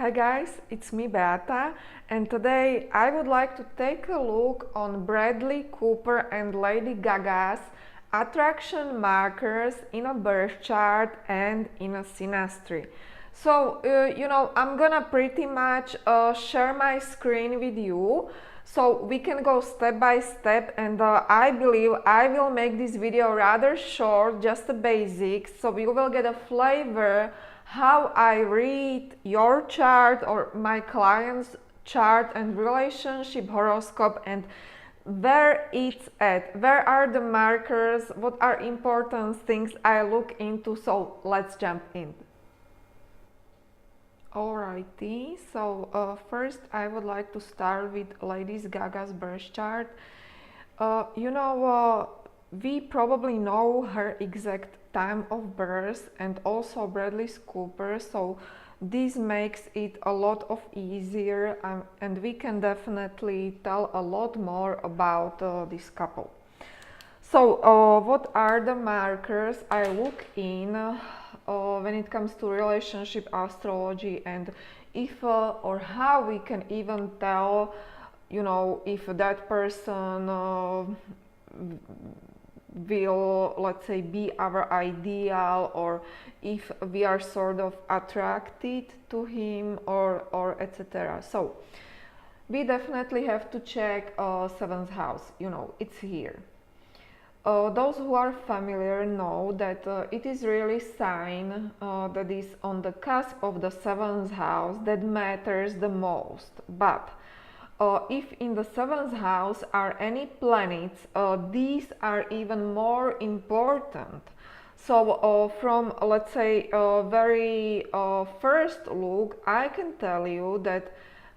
Hi guys, it's me Beata, and today I would like to take a look on Bradley Cooper and Lady Gaga's attraction markers in a birth chart and in a synastry. So, I'm gonna pretty much share my screen with you so we can go step by step, and I believe I will make this video rather short, just the basics, so you will get a flavor how I read your chart or my client's chart and relationship horoscope, and where it's at, where are the markers, what are important things I look into. So let's jump in. Alrighty, so first I would like to start with Lady Gaga's birth chart. We probably know her exact time of birth and also Bradley Cooper, so this makes it a lot of easier, and we can definitely tell a lot more about this couple. So what are the markers I look in when it comes to relationship astrology, and if or how we can even tell, if that person will, let's say, be our ideal, or if we are sort of attracted to him, or etc. So we definitely have to check seventh house. It's here. Those who are familiar know that it is really sign that is on the cusp of the seventh house that matters the most. But if in the seventh house are any planets, these are even more important. So from, let's say, very first look, I can tell you that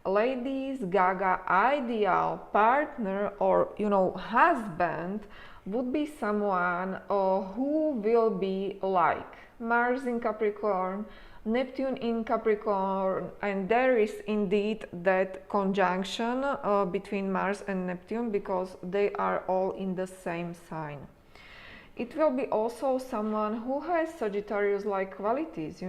Lady Gaga ideal partner, or husband, would be someone who will be like Mars in Capricorn, Neptune in Capricorn, and there is indeed that conjunction between Mars and Neptune because they are all in the same sign. It will be also someone who has Sagittarius-like qualities,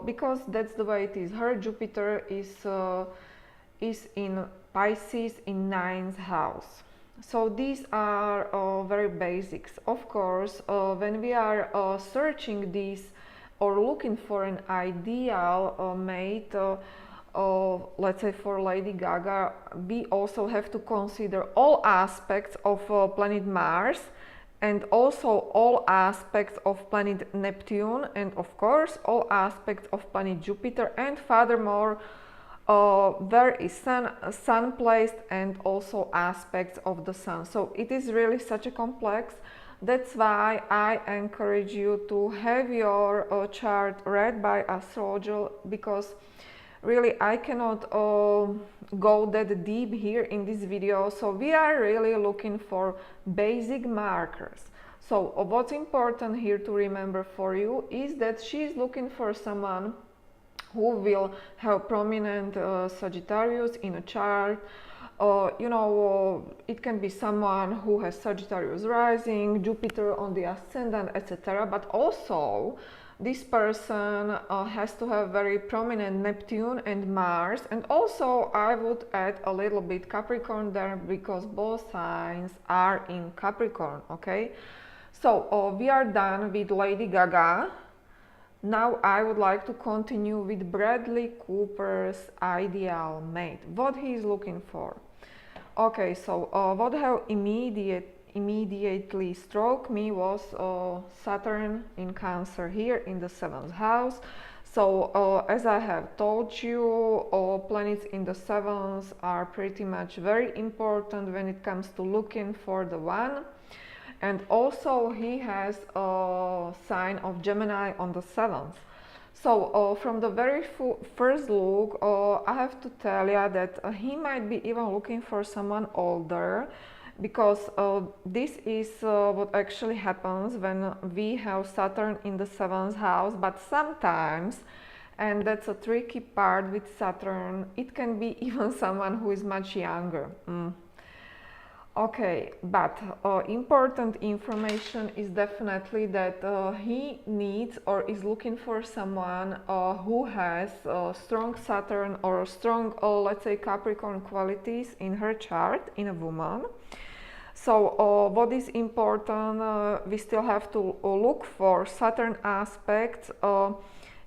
because that's the way it is. Her Jupiter is in Pisces in 9th house. So these are very basics. Of course, when we are searching these or looking for an ideal mate, let's say for Lady Gaga, we also have to consider all aspects of planet Mars, and also all aspects of planet Neptune, and of course all aspects of planet Jupiter, and furthermore where is sun placed, and also aspects of the sun. So it is really such a complex. That's why I encourage you to have your chart read by astrologer, because really I cannot go that deep here in this video. So we are really looking for basic markers. So what's important here to remember for you is that she's looking for someone who will have prominent Sagittarius in a chart. It can be someone who has Sagittarius rising, Jupiter on the ascendant, etc. But also this person has to have very prominent Neptune and Mars, and also I would add a little bit Capricorn there, because both signs are in Capricorn. Okay, so we are done with Lady Gaga. Now I would like to continue with Bradley Cooper's ideal mate, what he is looking for. Okay, so what have immediately struck me was Saturn in Cancer here in the 7th house. So as I have told you, planets in the 7th are pretty much very important when it comes to looking for the one. And also he has a sign of Gemini on the 7th. So from the very first look, I have to tell you that he might be even looking for someone older, because this is what actually happens when we have Saturn in the 7th house. But sometimes, and that's a tricky part with Saturn, it can be even someone who is much younger. Okay, but important information is definitely that he needs or is looking for someone who has strong Saturn or strong, let's say, Capricorn qualities in her chart, in a woman. So what is important, we still have to look for Saturn aspects,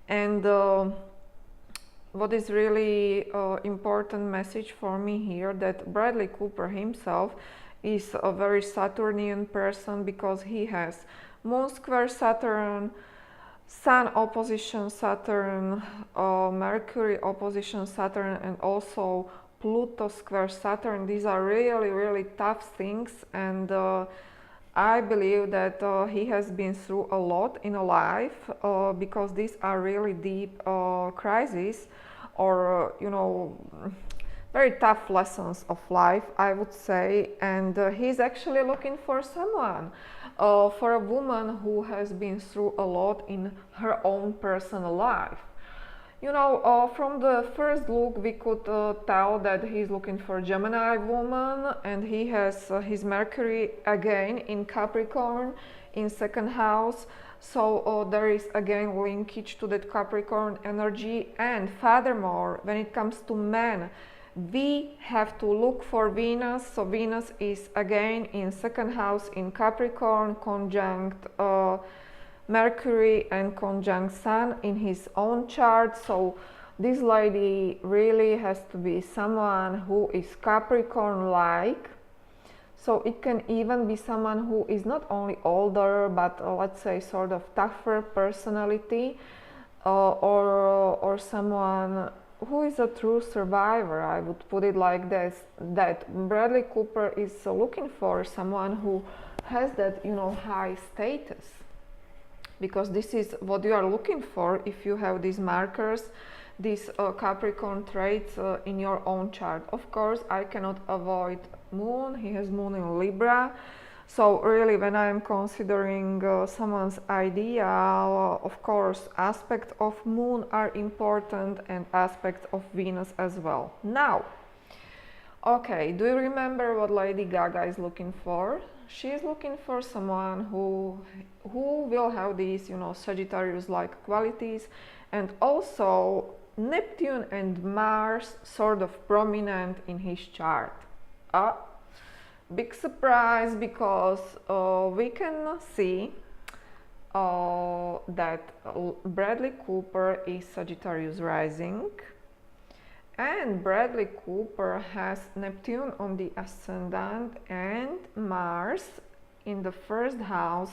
and what is really important message for me here, that Bradley Cooper himself is a very Saturnian person, because he has Moon square Saturn, Sun opposition Saturn, Mercury opposition Saturn, and also Pluto square Saturn. These are really, really tough things, and I believe that he has been through a lot in life, because these are really deep crises, or very tough lessons of life, I would say. And he's actually looking for someone, for a woman who has been through a lot in her own personal life. From the first look, we could tell that he's looking for a Gemini woman, and he has his Mercury again in Capricorn in second house. So there is again linkage to that Capricorn energy. And furthermore, when it comes to men, we have to look for Venus. So Venus is again in second house in Capricorn, conjunct Mercury and conjunct Sun in his own chart. So this lady really has to be someone who is Capricorn-like. So it can even be someone who is not only older, but let's say sort of tougher personality, or someone who is a true survivor. I would put it like this, that Bradley Cooper is looking for someone who has that, high status, because this is what you are looking for if you have these markers, these Capricorn traits in your own chart. Of course, I cannot avoid Moon. He has Moon in Libra. So really, when I am considering someone's ideal, of course, aspects of Moon are important, and aspects of Venus as well. Now, okay, do you remember what Lady Gaga is looking for? She is looking for someone who will have these, Sagittarius-like qualities, and also Neptune and Mars sort of prominent in his chart. Big surprise, because we can see that Bradley Cooper is Sagittarius rising, and Bradley Cooper has Neptune on the ascendant and Mars in the first house,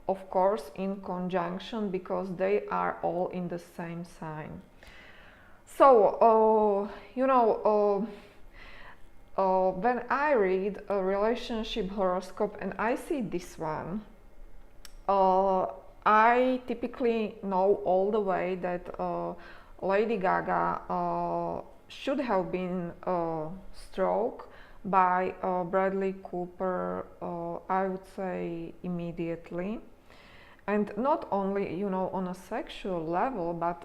of course in conjunction, because they are all in the same sign. So when I read a relationship horoscope and I see this one, I typically know all the way that Lady Gaga should have been struck by Bradley Cooper, I would say immediately. And not only, on a sexual level, but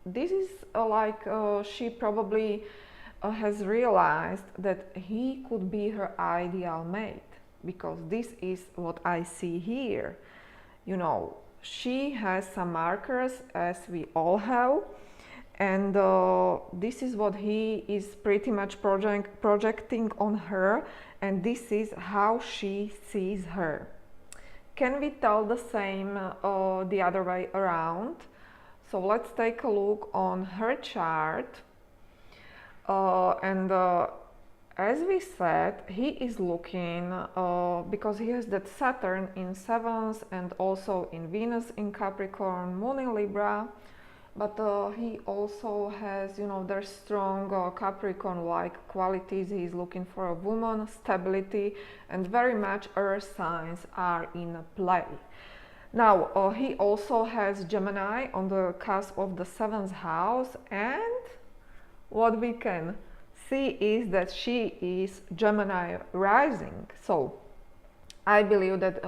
this is like she probably has realized that he could be her ideal mate, because this is what I see here. She has some markers, as we all have, and this is what he is pretty much projecting on her, and this is how she sees her. Can we tell the same the other way around? So let's take a look on her chart, and as we said, he is looking, because he has that Saturn in 7th and also in Venus in Capricorn, Moon in Libra, but he also has, their strong Capricorn-like qualities. He's looking for a woman, stability, and very much earth signs are in play. Now, he also has Gemini on the cusp of the 7th house, and what we can see is that she is Gemini rising. So I believe that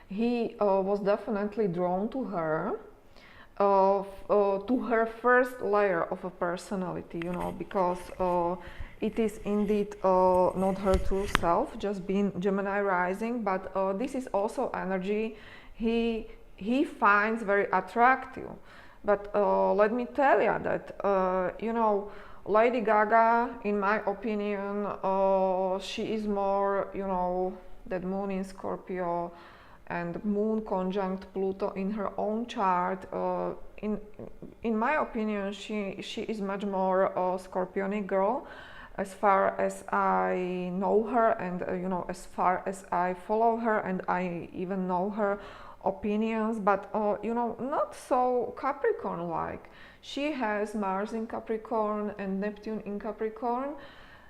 he was definitely drawn to her, to her first layer of a personality, because it is indeed not her true self, just being Gemini rising, but this is also energy he finds very attractive. But let me tell you that, you know, Lady Gaga, in my opinion, she is more, you know, that moon in Scorpio and moon conjunct Pluto in her own chart. In my opinion, she is much more a Scorpionic girl, as far as I know her, and you know, as far as I follow her, and I even know her opinions, but you know, not so Capricorn like. She has Mars in Capricorn and Neptune in Capricorn.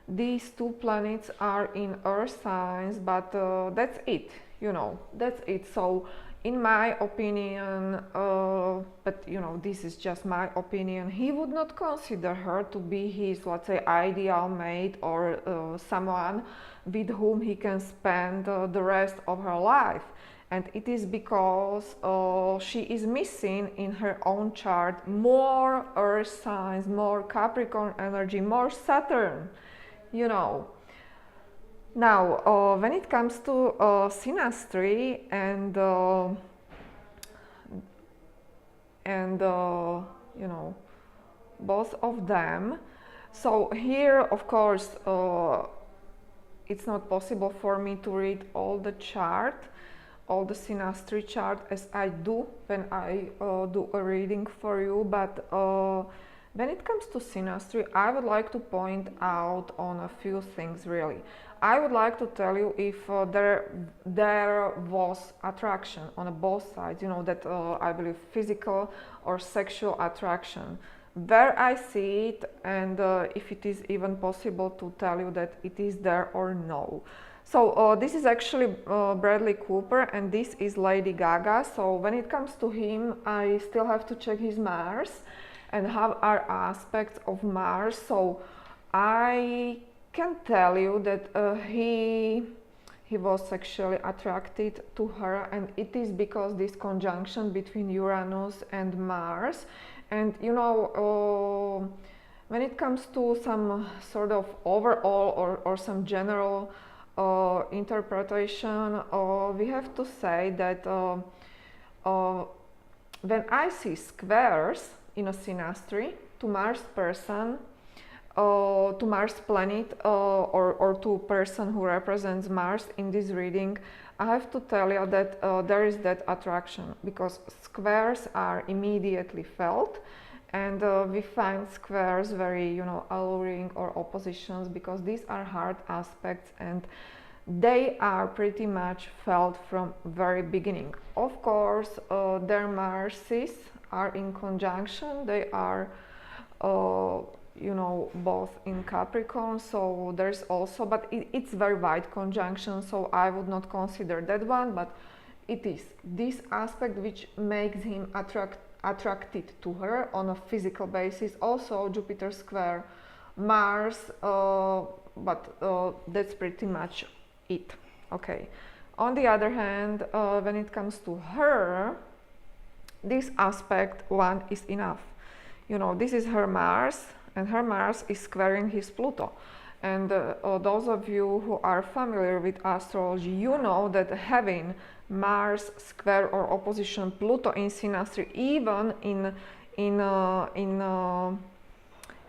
These two planets are in Earth signs, but that's it, you know, that's it. So in my opinion, but you know, this is just my opinion, he would not consider her to be his, let's say, ideal mate, or someone with whom he can spend the rest of her life. And it is because she is missing in her own chart more Earth signs, more Capricorn energy, more Saturn, you know. Now, when it comes to Synastry and you know, both of them, so here, of course, it's not possible for me to read all the chart, all the Synastry chart, as I do when I do a reading for you, but when it comes to Synastry, I would like to point out on a few things really. I would like to tell you if there was attraction on both sides, you know, that I believe physical or sexual attraction. Where I see it, and if it is even possible to tell you that it is there or no. So this is actually Bradley Cooper, and this is Lady Gaga. So when it comes to him, I still have to check his Mars and how are aspects of Mars. So I can tell you that he was sexually attracted to her, and it is because this conjunction between Uranus and Mars. And you know, when it comes to some sort of overall or some general interpretation, we have to say that when I see squares in a Synastry to Mars person, to Mars planet, or to person who represents Mars in this reading, I have to tell you that there is that attraction, because squares are immediately felt, and we find squares very, you know, alluring, or oppositions, because these are hard aspects and they are pretty much felt from very beginning. Of course, their Marses are in conjunction. They are you know, both in Capricorn, so there's also, but it's very wide conjunction, so I would not consider that one, but it is this aspect which makes him attracted to her on a physical basis. Also Jupiter square Mars, but that's pretty much it. Okay, on the other hand, when it comes to her, this aspect one is enough. You know, this is her Mars, and her Mars is squaring his Pluto. And those of you who are familiar with astrology, you know that having Mars square or opposition Pluto in Synastry, even in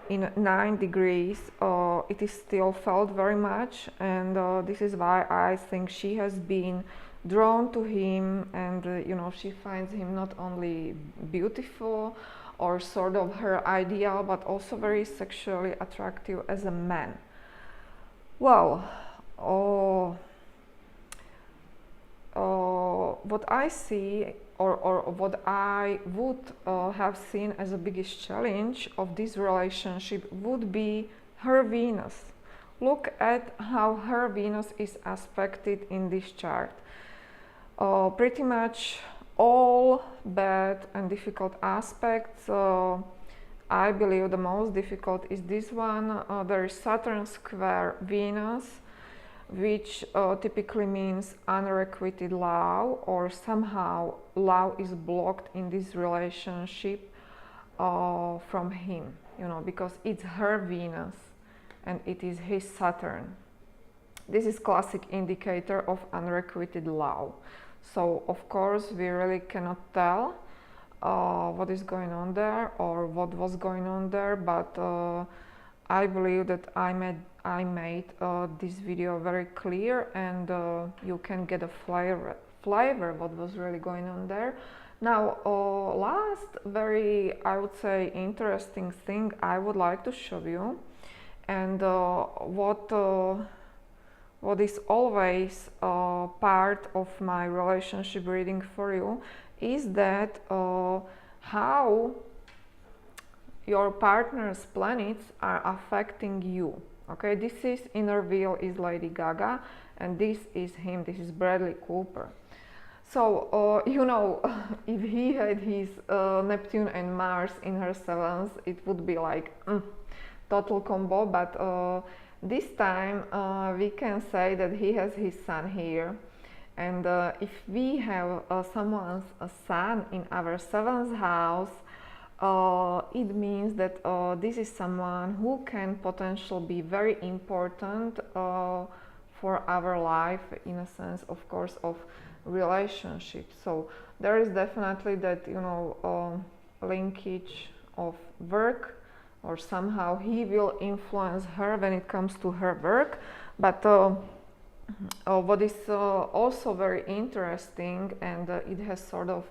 9 degrees, it is still felt very much, and this is why I think she has been drawn to him, and you know, she finds him not only beautiful or sort of her ideal, but also very sexually attractive as a man. Well, what I see, or what I would have seen as the biggest challenge of this relationship would be her Venus. Look at how her Venus is aspected in this chart. Pretty much all bad and difficult aspects. I believe the most difficult is this one. There is Saturn square Venus, which typically means unrequited love, or somehow love is blocked in this relationship from him, you know, because it's her Venus, and it is his Saturn. This is classic indicator of unrequited love. So of course we really cannot tell what is going on there or what was going on there, but I believe that I made this video very clear, and you can get a flavor what was really going on there. Now, last very, I would say, interesting thing I would like to show you, and what is always part of my relationship reading for you is that how your partner's planets are affecting you. Okay, this is inner wheel is Lady Gaga, and this is him, this is Bradley Cooper. So you know, if he had his Neptune and Mars in her 7th, it would be like total combo, but this time we can say that he has his Sun here, and if we have someone's Sun in our 7th house, it means that this is someone who can potentially be very important for our life, in a sense, of course, of relationships. So there is definitely that, you know, linkage of work, or somehow he will influence her when it comes to her work. But what is also very interesting, and it has sort of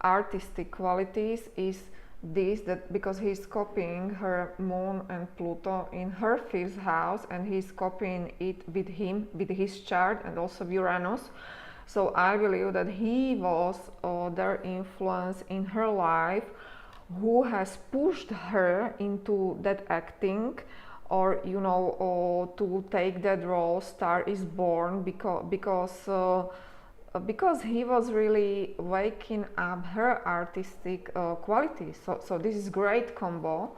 artistic qualities, is this, that because he's copying her Moon and Pluto in her 5th house, and he's copying it with his chart, and also Uranus. So I believe that he was their influence in her life, who has pushed her into that acting, or you know, to take that role, Star is Born, because he was really waking up her artistic qualities. So this is great combo,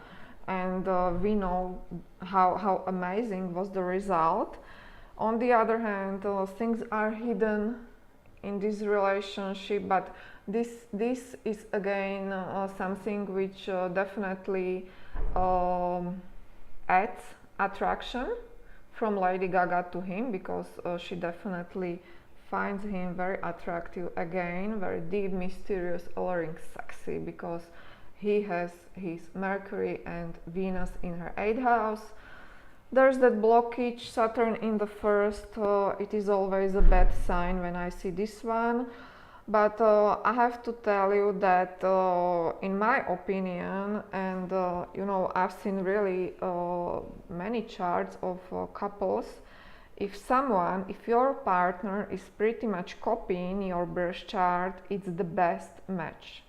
and we know how amazing was the result. On the other hand, things are hidden in this relationship, but this is again something which definitely adds attraction from Lady Gaga to him, because she definitely finds him very attractive, again very deep, mysterious, alluring, sexy, because he has his Mercury and Venus in her 8th house. There's that blockage, Saturn in the 1st. It is always a bad sign when I see this one, but I have to tell you that in my opinion, and you know, I've seen really many charts of couples, if your partner is pretty much copying your birth chart, it's the best match.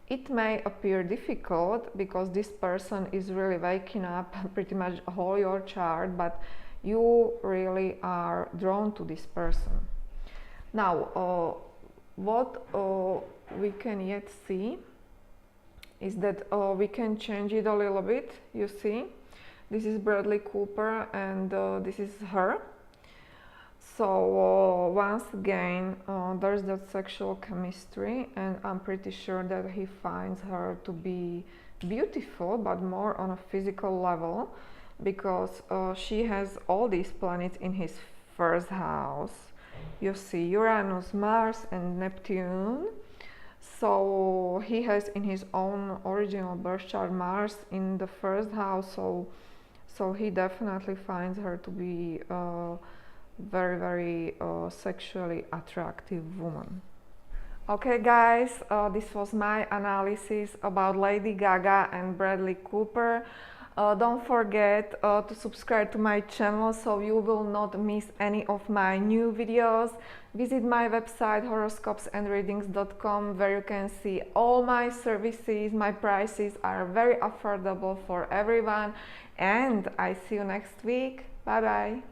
It may appear difficult because this person is really waking up pretty much whole your chart, but you really are drawn to this person. Now, what we can yet see is that we can change it a little bit. You see, this is Bradley Cooper, and this is her. So once again, there's that sexual chemistry, and I'm pretty sure that he finds her to be beautiful, but more on a physical level, because she has all these planets in his 1st house. You see Uranus, Mars, and Neptune. So he has in his own original birth chart Mars in the 1st house. So he definitely finds her to be very, very sexually attractive woman. Okay guys, this was my analysis about Lady Gaga and Bradley Cooper. Don't forget to subscribe to my channel so you will not miss any of my new videos. Visit my website horoscopesandreadings.com, where you can see all my services. My prices are very affordable for everyone, and I see you next week. Bye bye.